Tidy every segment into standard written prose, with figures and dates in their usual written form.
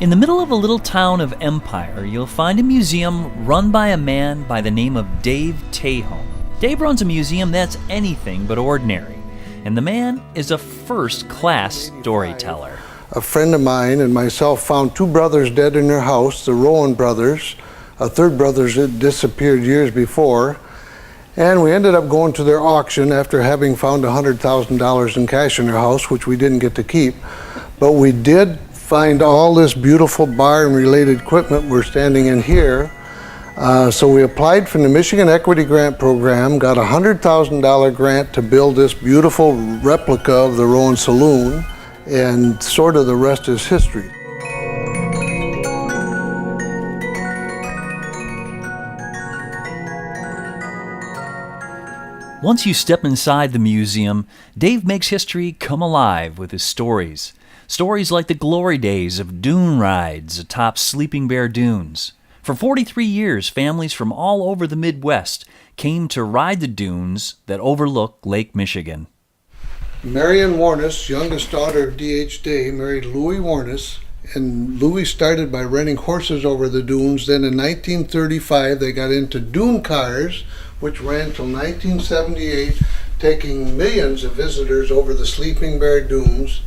In the middle of a little town of Empire, you'll find a museum run by a man by the name of Dave Taghon. Dave runs a museum that's anything but ordinary, and the man is a first-class storyteller. A friend of mine and myself found two brothers dead in their house, the Rowan brothers. A third brother had disappeared years before, and we ended up going to their auction after having found $100,000 in cash in their house, which we didn't get to keep. But we did find all this beautiful bar and related equipment we're standing in here. So we applied for the Michigan Equity Grant Program, got a $100,000 grant to build this beautiful replica of the Rowan Saloon, and sort of the rest is history. Once you step inside the museum, Dave makes history come alive with his stories. Stories like the glory days of dune rides atop Sleeping Bear Dunes. For 43 years, families from all over the Midwest came to ride the dunes that overlook Lake Michigan. Marion Warnes, youngest daughter of D.H. Day, married Louis Warnes, and Louis started by renting horses over the dunes. Then in 1935, they got into dune cars, which ran till 1978, taking millions of visitors over the Sleeping Bear Dunes.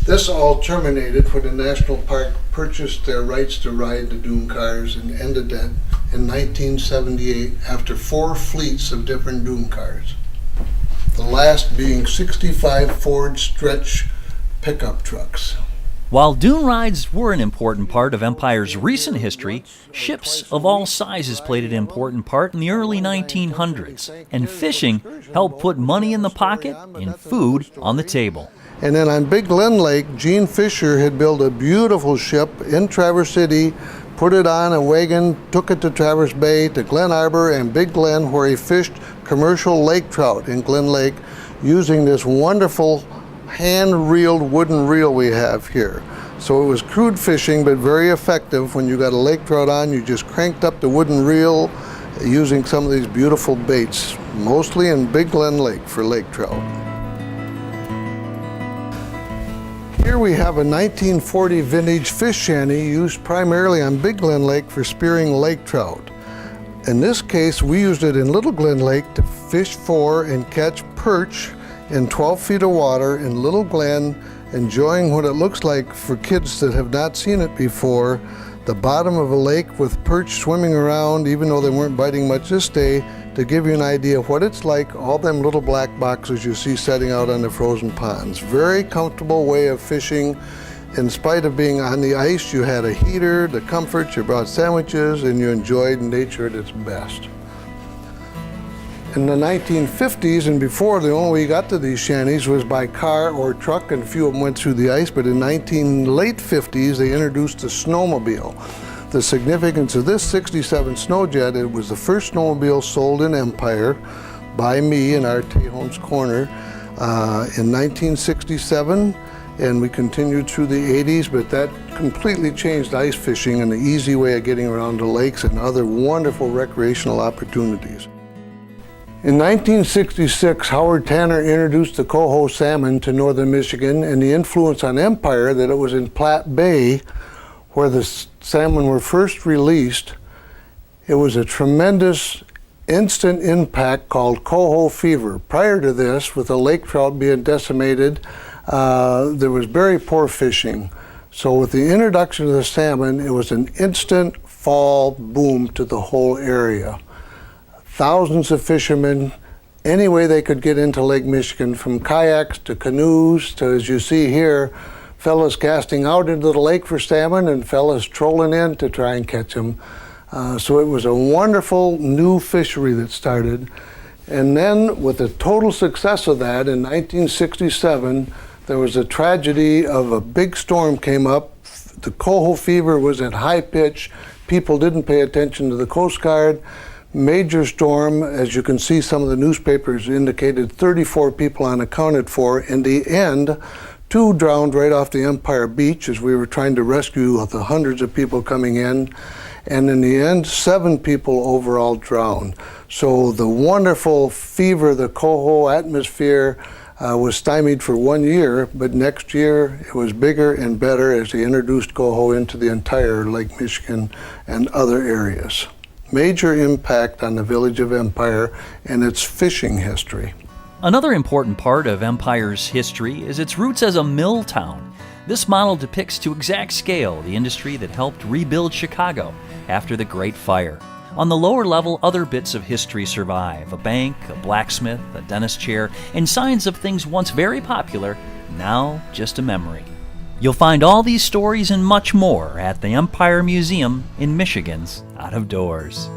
This all terminated when the National Park purchased their rights to ride the dune cars and ended that in 1978 after 4 fleets of different dune cars. The last being 65 Ford stretch pickup trucks. While dune rides were an important part of Empire's recent history, ships of all sizes played an important part in the early 1900s, and fishing helped put money in the pocket and food on the table. And then on Big Glen Lake, Gene Fisher had built a beautiful ship in Traverse City, put it on a wagon, took it to Traverse Bay, to Glen Arbor and Big Glen, where he fished commercial lake trout in Glen Lake using this wonderful hand-reeled wooden reel we have here. So it was crude fishing, but very effective. When you got a lake trout on, you just cranked up the wooden reel using some of these beautiful baits, mostly in Big Glen Lake for lake trout. Here we have a 1940 vintage fish shanty used primarily on Big Glen Lake for spearing lake trout. In this case, we used it in Little Glen Lake to fish for and catch perch in 12 feet of water in Little Glen, enjoying what it looks like for kids that have not seen it before, the bottom of a lake with perch swimming around, even though they weren't biting much this day, to give you an idea of what it's like, all them little black boxes you see setting out on the frozen ponds. Very comfortable way of fishing. In spite of being on the ice, you had a heater, the comforts, you brought sandwiches, and you enjoyed nature at its best. In the 1950s and before, the only way you got to these shanties was by car or truck, and a few of them went through the ice, but in late 50s, they introduced the snowmobile. The significance of this 67 Snowjet, it was the first snowmobile sold in Empire by me in our Taghon's Corner in 1967, and we continued through the 80s, but that completely changed ice fishing and the easy way of getting around the lakes and other wonderful recreational opportunities. In 1966, Howard Tanner introduced the coho salmon to northern Michigan, and the influence on Empire that it was in Platte Bay where the salmon were first released. It was a tremendous instant impact called coho fever. Prior to this, with the lake trout being decimated, there was very poor fishing. So with the introduction of the salmon, it was an instant fall boom to the whole area. Thousands of fishermen, any way they could get into Lake Michigan, from kayaks to canoes to, as you see here, fellas casting out into the lake for salmon and fellas trolling in to try and catch them. So it was a wonderful new fishery that started. And then with the total success of that, in 1967, there was a tragedy of a big storm came up. The coho fever was at high pitch. People didn't pay attention to the Coast Guard. Major storm, as you can see, some of the newspapers indicated 34 people unaccounted for. In the end, 2 drowned right off the Empire Beach as we were trying to rescue the hundreds of people coming in. And in the end, 7 people overall drowned. So the wonderful fever, the coho atmosphere, was stymied for 1 year, but next year it was bigger and better as they introduced coho into the entire Lake Michigan and other areas. Major impact on the village of Empire and its fishing history. Another important part of Empire's history is its roots as a mill town. This model depicts to exact scale the industry that helped rebuild Chicago after the Great Fire. On the lower level, other bits of history survive: a bank, a blacksmith, a dentist chair, and signs of things once very popular, now just a memory. You'll find all these stories and much more at the Empire Museum in Michigan's Out of Doors.